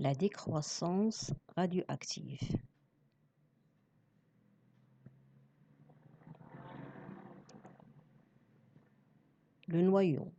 La décroissance radioactive. Le noyau.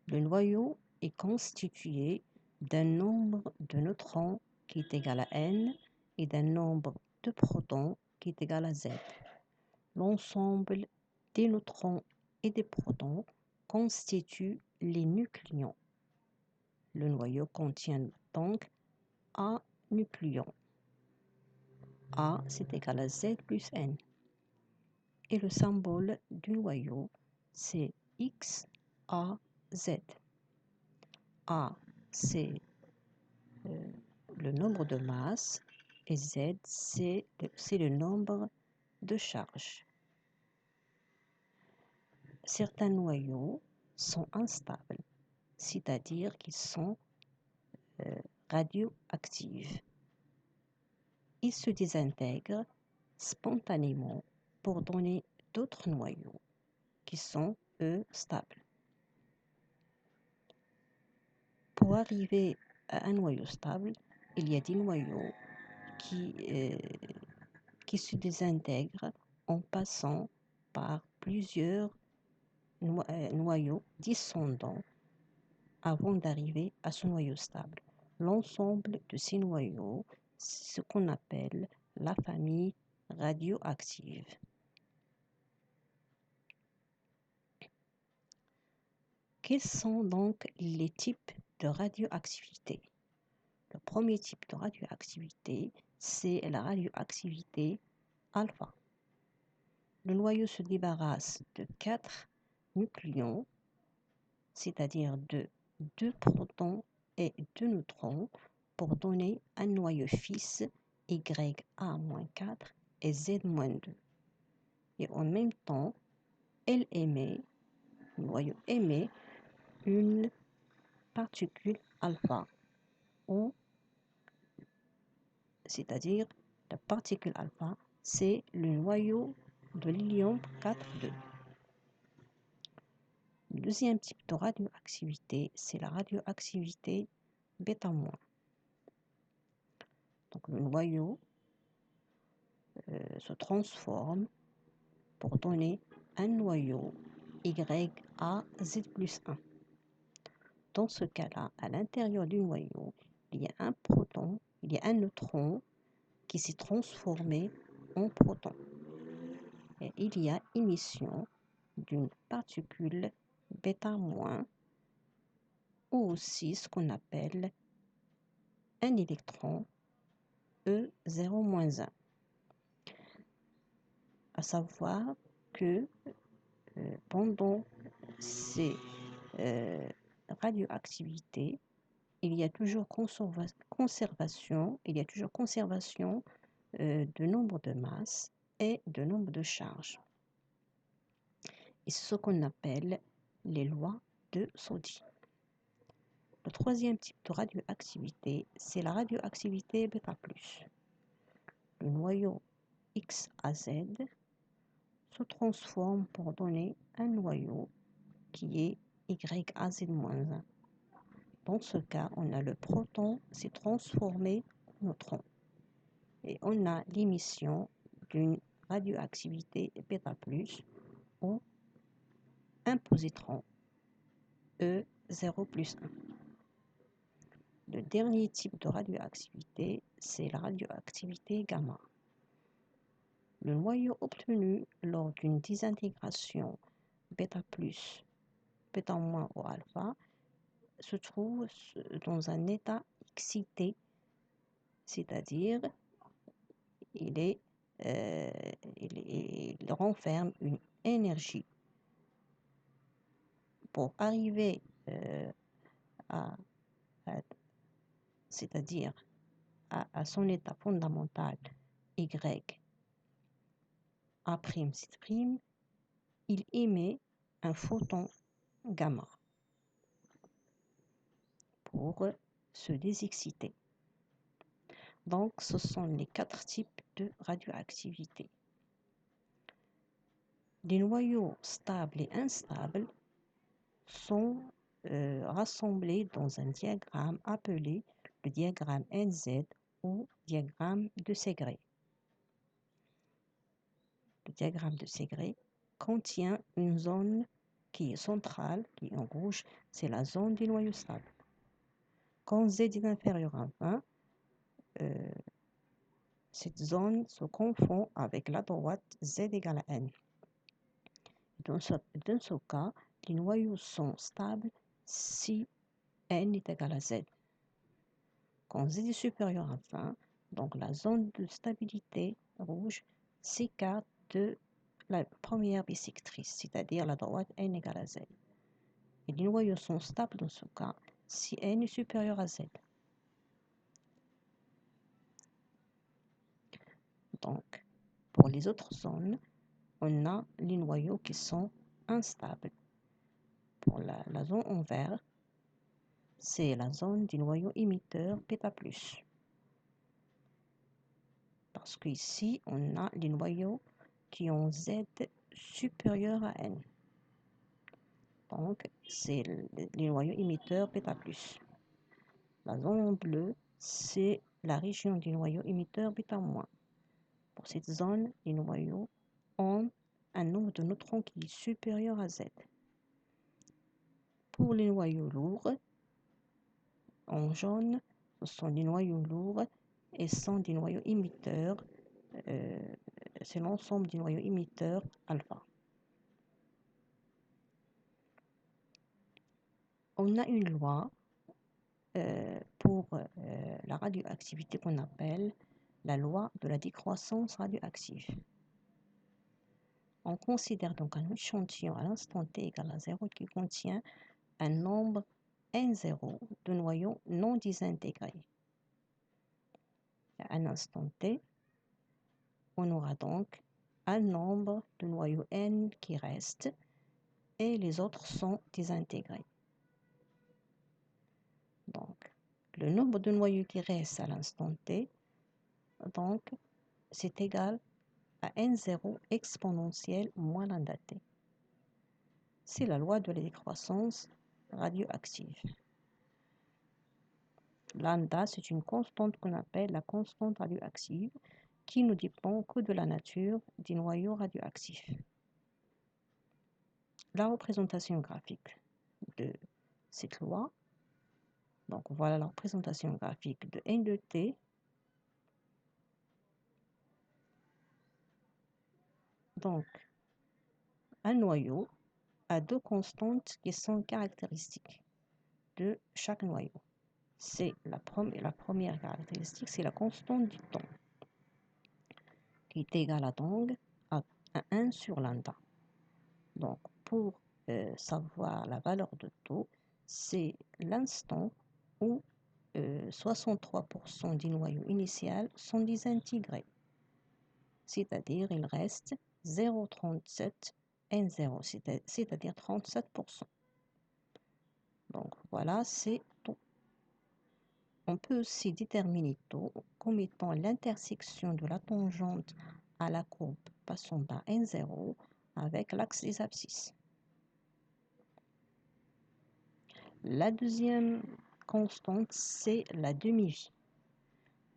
Le noyau est constitué d'un nombre de neutrons qui est égal à n et d'un nombre de protons qui est égal à z. L'ensemble des neutrons et des protons constitue les nucléons. Le noyau contient donc A nucléons. A, c'est égal à Z plus N. Et le symbole du noyau, c'est X, A, Z. A, c'est le nombre de masse et Z, c'est le nombre de charges. Certains noyaux sont instables, c'est-à-dire qu'ils sont radioactifs. Ils se désintègrent spontanément pour donner d'autres noyaux qui sont, eux, stables. Pour arriver à un noyau stable, il y a des noyaux qui se désintègrent en passant par plusieurs noyaux descendants avant d'arriver à ce noyau stable. L'ensemble de ces noyaux, c'est ce qu'on appelle la famille radioactive. Quels sont donc les types de radioactivité? Le premier type de radioactivité, c'est la radioactivité alpha. Le noyau se débarrasse de 4 nucléons, c'est-à-dire de 2 protons et 2 neutrons, pour donner un noyau fils YA-4 et Z-2. Et en même temps, le noyau émet une particule alpha, c'est-à-dire la particule alpha, c'est le noyau de l'hélium 4,2. Le deuxième type de radioactivité, c'est la radioactivité bêta-. Donc le noyau se transforme pour donner un noyau YaZ plus 1. Dans ce cas-là, à l'intérieur du noyau, il y a un proton, il y a un neutron qui s'est transformé en proton. Et il y a émission d'une particule bêta-, ou aussi ce qu'on appelle un électron E0-1. À savoir que pendant ces radioactivités, il y a toujours conservation de nombre de masses et de nombre de charges. Et c'est ce qu'on appelle les lois de Soddy. Le troisième type de radioactivité, c'est la radioactivité bêta+. Le noyau XAZ se transforme pour donner un noyau qui est YAZ-1. Dans ce cas, on a le proton s'est transformé en neutron. Et on a l'émission d'une radioactivité bêta+, ou un positron E0 plus 1. Le dernier type de radioactivité, c'est la radioactivité gamma. Le noyau obtenu lors d'une désintégration bêta+, bêta- ou alpha se trouve dans un état excité, c'est-à-dire il renferme une énergie. Pour arriver c'est-à-dire à son état fondamental Y A', il émet un photon gamma pour se désexciter. Donc, ce sont les 4 types de radioactivité. Les noyaux stables et instables sont rassemblés dans un diagramme appelé le diagramme NZ ou diagramme de Segre. Le diagramme de Segre contient une zone qui est centrale, qui est en rouge, c'est la zone du noyau stable. Quand Z est inférieur à 20, cette zone se confond avec la droite Z égale à N. Dans ce cas, les noyaux sont stables si N est égal à Z. Quand Z est supérieur à 20, donc la zone de stabilité rouge s'écarte de la première bisectrice, c'est-à-dire la droite N égale à Z. Et les noyaux sont stables dans ce cas si N est supérieur à Z. Donc, pour les autres zones, on a les noyaux qui sont instables. Pour la zone en vert, c'est la zone du noyau émetteur bêta+. Parce qu'ici, on a les noyaux qui ont Z supérieur à N. Donc, c'est les noyaux émetteurs bêta+. La zone en bleu, c'est la région du noyau émetteur bêta-. Pour cette zone, les noyaux ont un nombre de neutrons qui est supérieur à Z. Pour les noyaux lourds, en jaune, ce sont les noyaux lourds et sont des noyaux émetteurs. C'est l'ensemble des noyaux émetteurs alpha. On a une loi pour la radioactivité qu'on appelle la loi de la décroissance radioactive. On considère donc un échantillon à l'instant t égal à 0 qui contient un nombre N0 de noyaux non désintégrés. À un instant t, on aura donc un nombre de noyaux N qui reste et les autres sont désintégrés. Donc, le nombre de noyaux qui reste à l'instant t, donc, c'est égal à N0 exponentielle moins lambda t. C'est la loi de la décroissance radioactive. Lambda, c'est une constante qu'on appelle la constante radioactive qui ne dépend que de la nature des noyaux radioactifs. La représentation graphique de cette loi, donc voilà la représentation graphique de N de T. Donc, un noyau a deux constantes qui sont caractéristiques de chaque noyau. C'est la première caractéristique, c'est la constante du temps, qui est égale à donc à 1 sur lambda. Donc, pour savoir la valeur de taux, c'est l'instant où 63% des noyaux initiaux sont désintégrés. C'est-à-dire, il reste 0,37 N0, c'est-à-dire 37%. Donc, voilà, c'est taux. On peut aussi déterminer taux comme étant l'intersection de la tangente à la courbe passant par N0 avec l'axe des abscisses. La deuxième constante, c'est la demi-vie.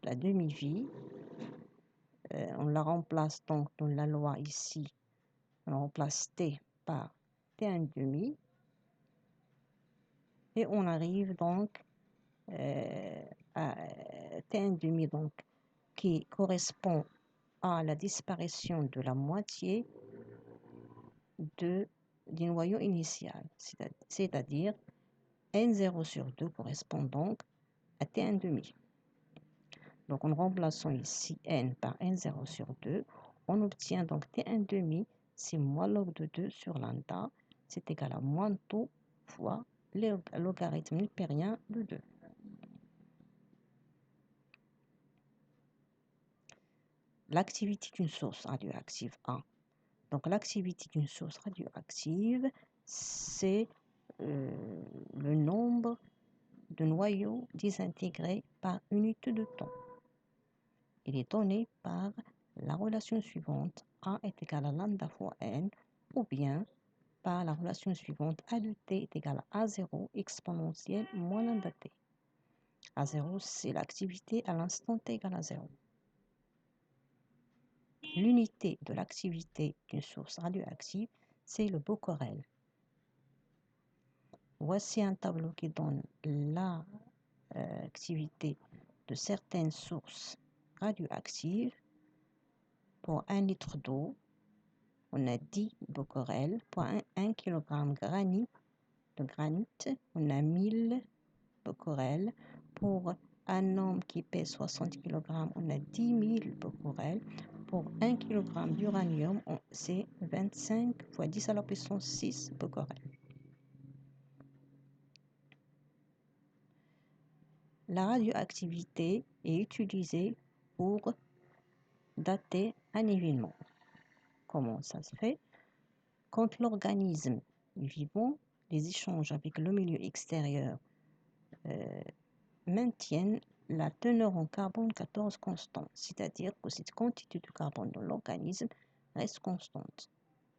La demi-vie, on la remplace donc dans la loi ici, on remplace T par T1 demi, et on arrive donc à T1 demi, donc, qui correspond à la disparition de la moitié du noyau initial, c'est-à-dire N0 sur 2 correspond donc à T1 demi. Donc, en remplaçant ici N par N0 sur 2, on obtient donc T1 demi, c'est moins log de 2 sur lambda, c'est égal à moins taux fois le logarithme newtonien de 2. L'activité d'une source radioactive A. Donc, l'activité d'une source radioactive, c'est le nombre de noyaux désintégrés par unité de temps. Il est donné par la relation suivante, A est égal à lambda fois N, ou bien par la relation suivante. A de t est égal à A0 exponentielle moins lambda t. A0, c'est l'activité à l'instant t égale à 0. L'unité de l'activité d'une source radioactive, c'est le becquerel. Voici un tableau qui donne l'activité de certaines sources radioactives. Pour 1 litre d'eau, on a 10 becquerels. Pour 1 kg de granit, on a 1000 becquerels. Pour un homme qui pèse 60 kg, on a 10 000 becquerels. Pour 1 kg d'uranium, c'est 25 fois 10 à la puissance 6 becquerels. La radioactivité est utilisée pour dater un événement. Comment ça se fait? Quand l'organisme est vivant, les échanges avec le milieu extérieur maintiennent la teneur en carbone 14 constante, c'est-à-dire que cette quantité de carbone dans l'organisme reste constante.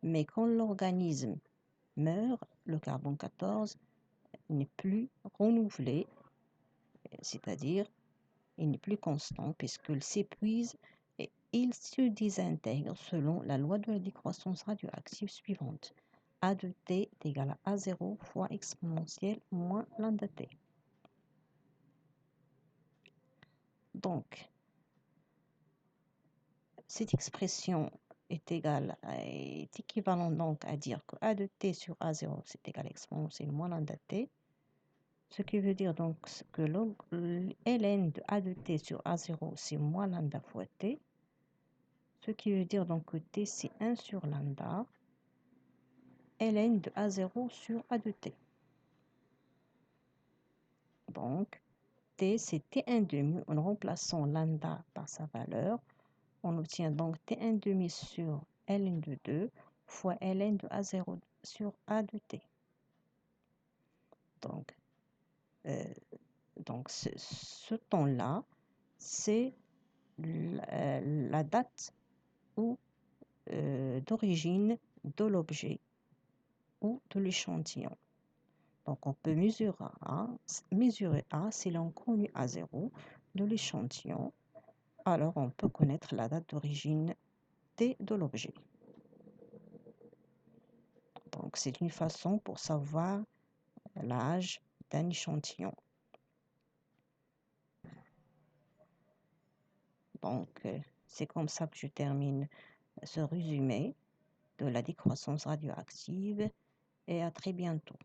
Mais quand l'organisme meurt, le carbone 14 n'est plus renouvelé, c'est-à-dire il n'est plus constant puisqu'il s'épuise et il se désintègre selon la loi de la décroissance radioactive suivante. A de t est égal à A0 fois exponentielle moins lambda t. Donc, cette expression est équivalente donc à dire que A de t sur A0 c'est égal à exponentielle moins lambda t. Ce qui veut dire donc que ln de A de t sur A0 c'est moins lambda fois t. Ce qui veut dire donc que t c'est 1 sur lambda. Ln de A0 sur A de t. Donc, t c'est T1 demi. En remplaçant lambda par sa valeur, on obtient donc T1 demi sur Ln de 2 fois Ln de A0 sur A de t. Donc ce temps-là, c'est la date d'origine de l'objet ou de l'échantillon. Donc on peut mesurer A si l'on connaît A0 de l'échantillon. Alors on peut connaître la date d'origine T de l'objet. Donc c'est une façon pour savoir l'âge d'un échantillon. Donc c'est comme ça que je termine ce résumé de la décroissance radioactive et à très bientôt.